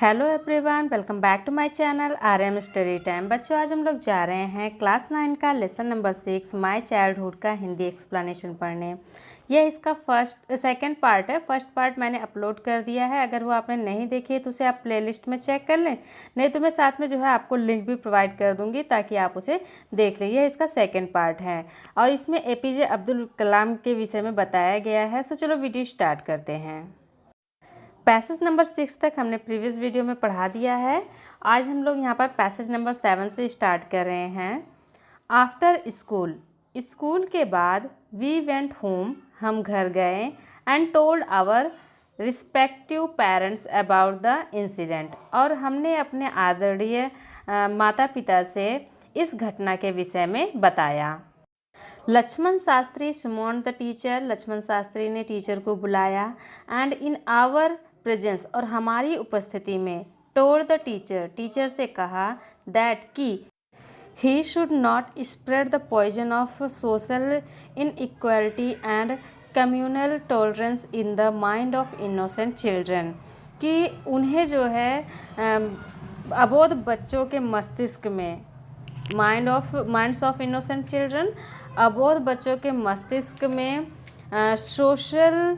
Hello everyone, welcome back to my channel RM study time. बच्चों, आज हम लोग जा रहे हैं क्लास 9 का लेसन नंबर 6 माय चाइल्डहुड का हिंदी एक्सप्लेनेशन पढ़ने। यह इसका सेकंड पार्ट है। फर्स्ट पार्ट मैंने अपलोड कर दिया है। अगर वो आपने नहीं देखी है तो उसे आप प्लेलिस्ट में चेक कर लें, नहीं तो मैं साथ में जो है आपको लिंक भी प्रोवाइड कर दूँगी ताकि आप उसे देख लें। यह इसका सेकेंड पार्ट है और इसमें APJ अब्दुल कलाम के विषय में बताया गया है। सो चलो वीडियो स्टार्ट करते हैं। पैसेज नंबर 6 तक हमने प्रीवियस वीडियो में पढ़ा दिया है। आज हम लोग यहाँ पर पैसेज नंबर 7 से स्टार्ट कर रहे हैं। आफ्टर स्कूल, स्कूल के बाद वी वेंट होम, हम घर गए, and told our respective parents about the incident, और हमने अपने आदरणीय माता पिता से इस घटना के विषय में बताया। लक्ष्मण शास्त्री सुमोन द टीचर, लक्ष्मण शास्त्री ने टीचर को बुलाया, एंड इन आवर प्रेजेंस, और हमारी उपस्थिति में, टोल्ड द टीचर, टीचर से कहा, दैट कि he should not spread the poison of social inequality and communal tolerance in the mind of innocent children, कि उन्हें जो है अबोध बच्चों के मस्तिष्क में, माइंड्स ऑफ इनोसेंट चिल्ड्रन, अबोध बच्चों के मस्तिष्क में सोशल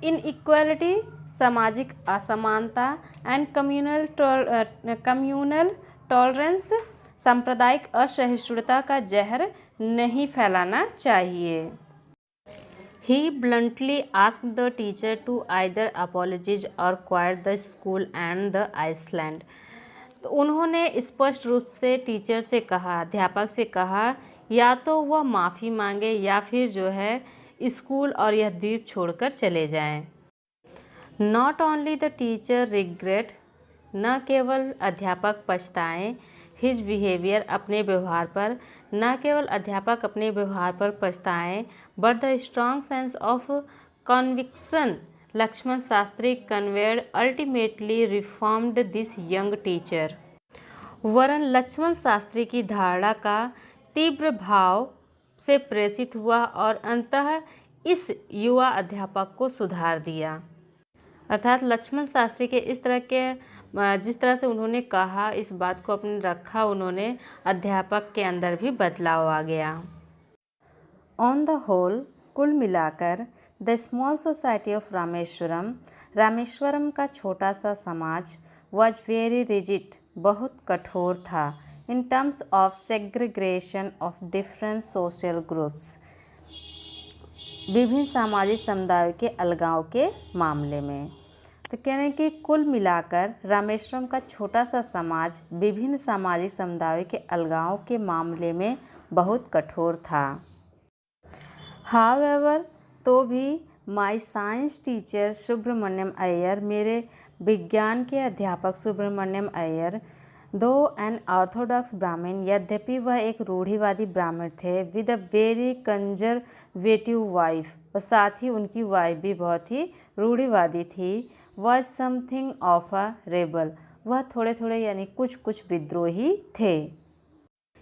इनइक्वालिटी, सामाजिक असमानता, एंड कम्युनल टॉलरेंस, सांप्रदायिक असहिष्णुता का जहर नहीं फैलाना चाहिए। He bluntly asked the teacher to either apologize or quit the school and the island. तो उन्होंने स्पष्ट रूप से टीचर से कहा, अध्यापक से कहा, या तो वह माफ़ी मांगे या फिर जो है स्कूल और यह द्वीप छोड़कर चले जाएं। Not only the teacher regret, न केवल अध्यापक पछताएं, हिज बिहेवियर, अपने व्यवहार पर, न केवल अध्यापक अपने व्यवहार पर पछताएं, but the strong sense of conviction Laxman Shastri conveyed ultimately reformed this young teacher, वरन लक्ष्मण शास्त्री की धारणा का तीव्र भाव से प्रेषित हुआ और अंततः इस युवा अध्यापक को सुधार दिया। अर्थात लक्ष्मण शास्त्री के जिस तरह से उन्होंने कहा, इस बात को अपने रखा उन्होंने, अध्यापक के अंदर भी बदलाव आ गया। ऑन द होल, कुल मिलाकर, the small society of Rameswaram का छोटा सा समाज वॉज वेरी रिजिड, बहुत कठोर था, in terms of segregation of different social groups, विभिन्न सामाजिक समुदायों के अलगाव के मामले में। तो कह रहे हैं कि कुल मिलाकर रामेश्वरम का छोटा सा समाज विभिन्न सामाजिक समुदायों के अलगाव के मामले में बहुत कठोर था। हाउएवर, तो भी, my science teacher Subramaniam Iyer, मेरे विज्ञान के अध्यापक सुब्रमण्यम अय्यर, दो एन ऑर्थोडॉक्स ब्राह्मण, यद्यपि वह एक रूढ़िवादी ब्राह्मण थे, with a very conservative wife, और साथ ही उनकी वाइफ भी बहुत ही रूढ़िवादी थी, was something of a rebel, वह थोड़े थोड़े यानी कुछ विद्रोही थे।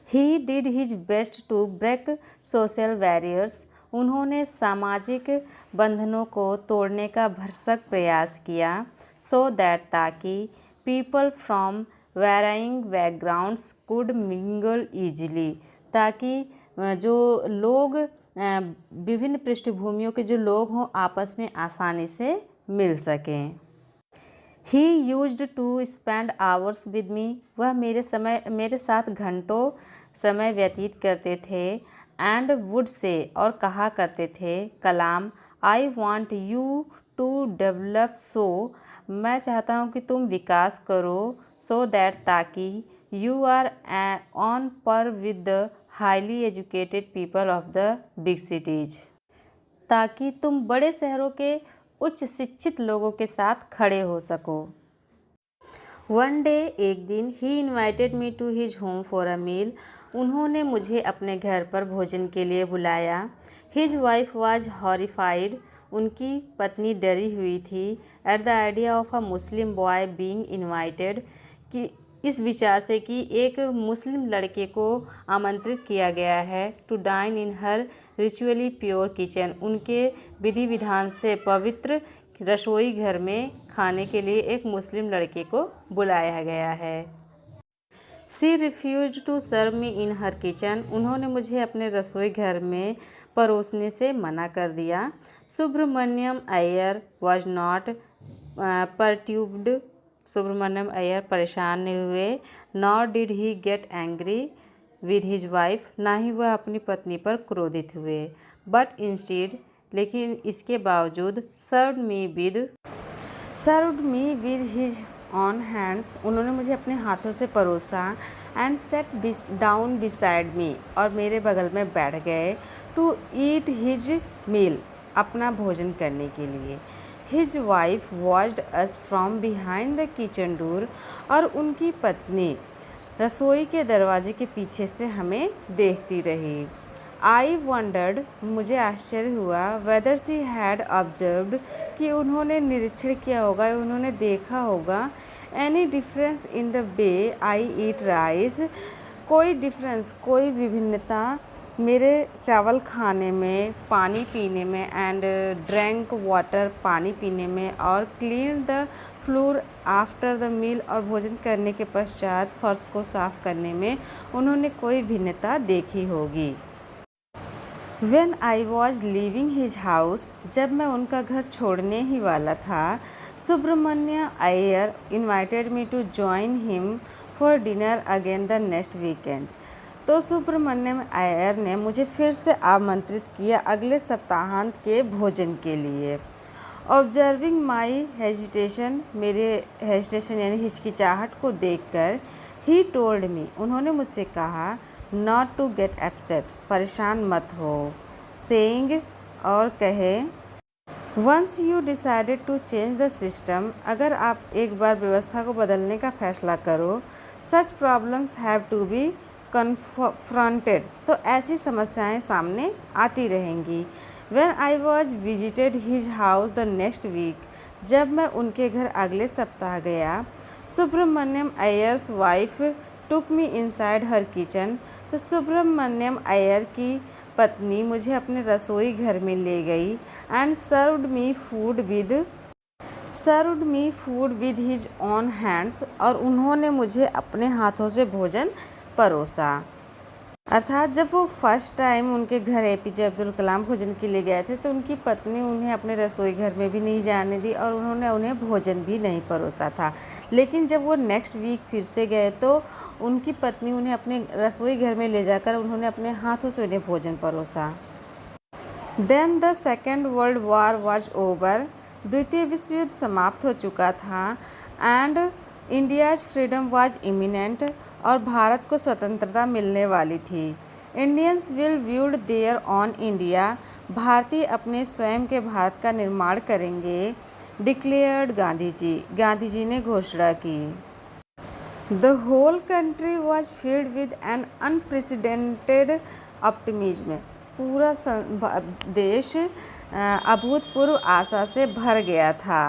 He did his best to break social barriers, उन्होंने सामाजिक बंधनों को तोड़ने का भरसक प्रयास किया, सो दैट, ताकि people from varying backgrounds could mingle easily, ताकि जो लोग विभिन्न पृष्ठभूमियों के जो लोग हों आपस में आसानी से मिल सकें। He used to spend hours with me, वह मेरे साथ घंटों समय व्यतीत करते थे, एंड वुड से, और कहा करते थे, Kalam, I want you to develop, so, मैं चाहता हूँ कि तुम विकास करो, सो दैट, ताकि, you are on par with the highly educated people of the big cities, ताकि तुम बड़े शहरों के उच्च शिक्षित लोगों के साथ खड़े हो सको। वन डे, एक दिन, he invited me to his home for a meal, उन्होंने मुझे अपने घर पर भोजन के लिए बुलाया। हिज वाइफ वॉज हॉरिफाइड, उनकी पत्नी डरी हुई थी, at the idea of a Muslim boy being invited, कि इस विचार से कि एक मुस्लिम लड़के को आमंत्रित किया गया है, to dine in her ritually pure kitchen, उनके विधि विधान से पवित्र रसोई घर में खाने के लिए एक मुस्लिम लड़के को बुलाया गया है। She refuse to serve me in her kitchen. उन्होंने मुझे अपने रसोई घर में परोसने से मना कर दिया। Subramaniam Iyer was not perturbed. Subramaniam Iyer परेशान नहीं हुए। Nor did he get angry with his wife. ना ही वह अपनी पत्नी पर क्रोधित हुए। बट इंस्टेड, लेकिन इसके बावजूद, served me with his on hands. उन्होंने मुझे अपने हाथों से परोसा। And set down beside me, और मेरे बगल में बैठ गए। टू ईट हिज मील, अपना भोजन करने के लिए। His wife watched us from behind the kitchen door, और उनकी पत्नी रसोई के दरवाजे के पीछे से हमें देखती रही। आई वंडर्ड, मुझे आश्चर्य हुआ, वेदर शी हैड ऑब्जर्व्ड, कि उन्होंने निरीक्षण किया होगा, उन्होंने देखा होगा। Any difference in the way I eat rice, कोई डिफरेंस, कोई विभिन्नता मेरे चावल खाने में, पानी पीने में, एंड ड्रैंक वाटर, पानी पीने में, और clean the floor after the meal, और भोजन करने के पश्चात फर्श को साफ करने में उन्होंने कोई भिन्नता देखी होगी। When I was leaving his house, जब मैं उनका घर छोड़ने ही वाला था, Subramanya Iyer invited me to join him for dinner again the next weekend. तो सुब्रमण्यम अय्यर ने मुझे फिर से आमंत्रित किया अगले सप्ताहांत के भोजन के लिए। ऑब्जर्विंग माई हेजिटेशन, मेरे हेजिटेशन यानी हिचकिचाहट को देखकर, ही टोल्ड मी, उन्होंने मुझसे कहा, नॉट टू गेट अपसेट, परेशान मत हो। सेइंग, और कहे, once you decided to change the system, अगर आप एक बार व्यवस्था को बदलने का फैसला करो, such problems have to be confronted, तो ऐसी समस्याएं सामने आती रहेंगी। When I was visited his house the next week, जब मैं उनके घर अगले सप्ताह गया, सुब्रमण्यम अय्यर्स वाइफ टुक मी इनसाइड हर किचन, तो सुब्रमण्यम अय्यर की पत्नी मुझे अपने रसोई घर में ले गई। And served me food with his on hands, और उन्होंने मुझे अपने हाथों से भोजन परोसा। अर्थात जब वो फर्स्ट टाइम उनके घर एपीजे अब्दुल कलाम भोजन के लिए गए थे, तो उनकी पत्नी उन्हें अपने रसोई घर में भी नहीं जाने दी, और उन्होंने उन्हें भोजन भी नहीं परोसा था। लेकिन जब वो नेक्स्ट वीक फिर से गए, तो उनकी पत्नी उन्हें अपने रसोई घर में ले जाकर उन्होंने अपने हाथों से उन्हें भोजन परोसा। Then the second world war was over, द्वितीय विश्व युद्ध समाप्त हो चुका था। And India's freedom was imminent, और भारत को स्वतंत्रता मिलने वाली थी। Indians will build their own India, भारतीय अपने स्वयं के भारत का निर्माण करेंगे। डिक्लेयर्ड गांधी जी ने घोषणा की। The whole country was filled with an unprecedented optimism, पूरा देश अभूतपूर्व आशा से भर गया था।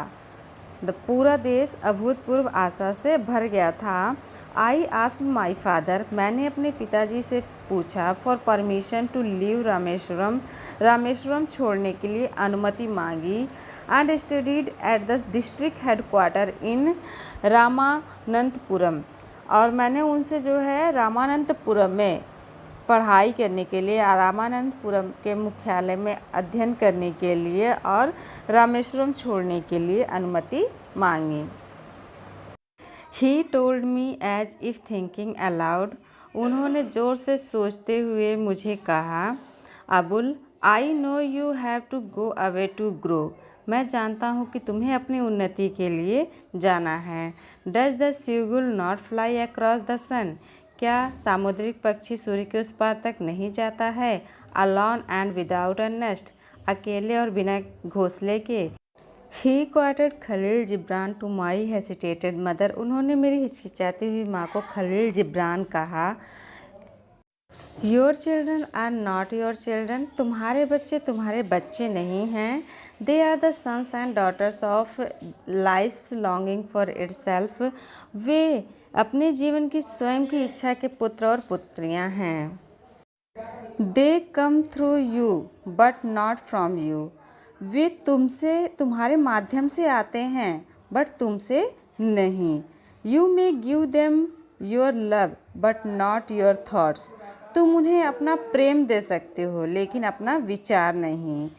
पूरा देश अभूतपूर्व आशा से भर गया था। आई आस्क्ड माई फादर, मैंने अपने पिताजी से पूछा, for permission to leave Rameswaram छोड़ने के लिए अनुमति मांगी। And studied at the district headquarter in Ramanathapuram, और मैंने उनसे जो है रामानंतपुरम में पढ़ाई करने के लिए, रामानंतपुरम के मुख्यालय में अध्ययन करने के लिए और रामेश्वरम छोड़ने के लिए अनुमति मांगी। He told me as if thinking aloud, उन्होंने ज़ोर से सोचते हुए मुझे कहा, Abul, I know you have to go away to grow, मैं जानता हूँ कि तुम्हें अपनी उन्नति के लिए जाना है। Does the seagull not fly across the sun, क्या सामुद्रिक पक्षी सूर्य के उस पार तक नहीं जाता है। Alone and without a nest, अकेले और बिना घोंसले के। He quoted Khalil Gibran to my hesitated mother, उन्होंने मेरी हिचकिचाती हुई माँ को खलील जिब्रान कहा। Your children are not your children, तुम्हारे बच्चे तुम्हारे बच्चे नहीं हैं। They are the sons and daughters of life's longing for itself, वे अपने जीवन की स्वयं की इच्छा के पुत्र और पुत्रियां हैं। They come through you but not from you, वे तुमसे तुम्हारे माध्यम से आते हैं बट तुमसे नहीं। You may give them your love but not your thoughts. तुम उन्हें अपना प्रेम दे सकते हो लेकिन अपना विचार नहीं।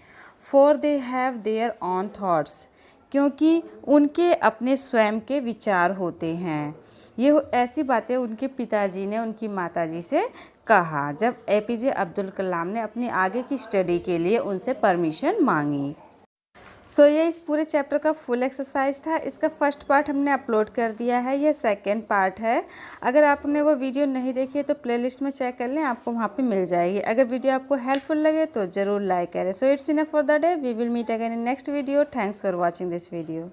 For they have their own thoughts, क्योंकि उनके अपने स्वयं के विचार होते हैं। ये ऐसी बातें उनके पिताजी ने उनकी माताजी से कहा जब एपीजे अब्दुल कलाम ने अपनी आगे की स्टडी के लिए उनसे परमिशन मांगी। सो ये इस पूरे चैप्टर का फुल एक्सरसाइज था। इसका फर्स्ट पार्ट हमने अपलोड कर दिया है, यह सेकंड पार्ट है। अगर आपने वो वीडियो नहीं देखी है तो प्लेलिस्ट में चेक कर लें, आपको वहाँ पे मिल जाएगी। अगर वीडियो आपको हेल्पफुल लगे तो ज़रूर लाइक करें। So it's enough for the day, we will meet again in next video. Thanks for watching this video.